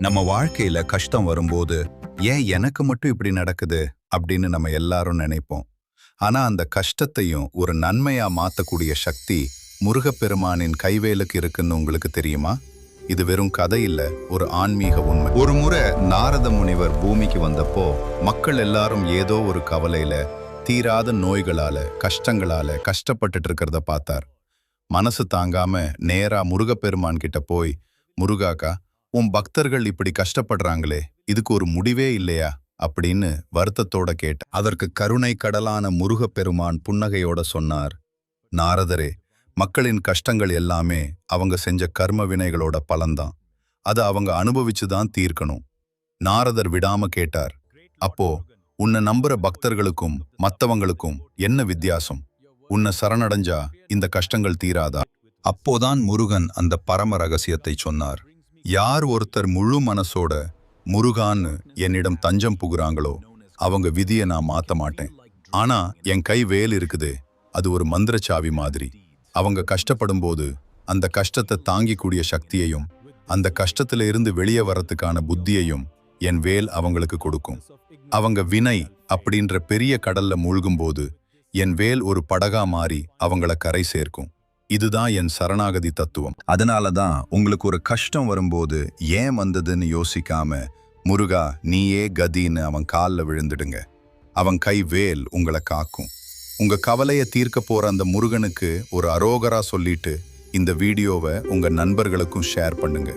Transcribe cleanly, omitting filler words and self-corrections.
நம்ம வாழ்க்கையில கஷ்டம் வரும்போது ஏன் எனக்கு மட்டும் இப்படி நடக்குது அப்படின்னு நம்ம எல்லாரும் நினைப்போம். ஆனா அந்த கஷ்டத்தையும் ஒரு நன்மையா மாத்தக்கூடிய சக்தி முருகப்பெருமானின் கைவேலுக்கு இருக்குன்னு உங்களுக்கு தெரியுமா? இது வெறும் கதை இல்ல, ஒரு ஆன்மீக உண்மை. ஒரு முறை நாரத முனிவர் பூமிக்கு வந்தப்போ மக்கள் எல்லாரும் ஏதோ ஒரு கவலையில, தீராத நோய்களால, கஷ்டங்களால கஷ்டப்பட்டுட்டு இருக்கிறத பார்த்தார். மனசு தாங்காம நேரா முருகப்பெருமான் கிட்ட போய், முருகாக்கா, உன் பக்தர்கள் இப்படி கஷ்டப்படுறாங்களே, இதுக்கு ஒரு முடிவே இல்லையா அப்படின்னு வருத்தத்தோட கேட்ட. அதற்கு கருணை கடலான முருகப்பெருமான் புன்னகையோட சொன்னார், நாரதரே, மக்களின் கஷ்டங்கள் எல்லாமே அவங்க செஞ்ச கர்ம வினைகளோட பலன்தான். அதை அவங்க அனுபவிச்சுதான் தீர்க்கணும். நாரதர் விடாம கேட்டார், அப்போ உன்னை நம்புற பக்தர்களுக்கும் மத்தவங்களுக்கும் என்ன வித்தியாசம்? உன்னை சரணடைஞ்சா இந்த கஷ்டங்கள் தீராதா? அப்போதான் முருகன் அந்த பரம ரகசியத்தை சொன்னார். யார் ஒருத்தர் முழு மனசோட முருகான்னு என்னிடம் தஞ்சம் புகுறாங்களோ அவங்க விதியை நான் மாத்த மாட்டேன். ஆனா என் கை வேல் இருக்குது, அது ஒரு மந்திரச்சாவி மாதிரி. அவங்க கஷ்டப்படும் போது அந்த கஷ்டத்தை தாங்கிக்கூடிய சக்தியையும் அந்த கஷ்டத்துல இருந்து வெளியே வரத்துக்கான புத்தியையும் என் வேல் அவங்களுக்கு கொடுக்கும். அவங்க வினை அப்படின்ற பெரிய கடல்ல மூழ்கும் போது என் வேல் ஒரு படகா மாறி அவங்கள கரை சேர்க்கும். இதுதான் என் சரணாகதி தத்துவம். அதனாலதான் உங்களுக்கு ஒரு கஷ்டம் வரும்போது ஏன் வந்ததுன்னு யோசிக்காம, முருகா நீயே கதின்னு அவன் காலில் விழுந்துடுங்க. அவன் கை வேல் உங்களை காக்கும். உங்க கவலையை தீர்க்க போற அந்த முருகனுக்கு ஒரு அரோகரா சொல்லிட்டு இந்த வீடியோவை உங்க நண்பர்களுக்கும் ஷேர் பண்ணுங்க.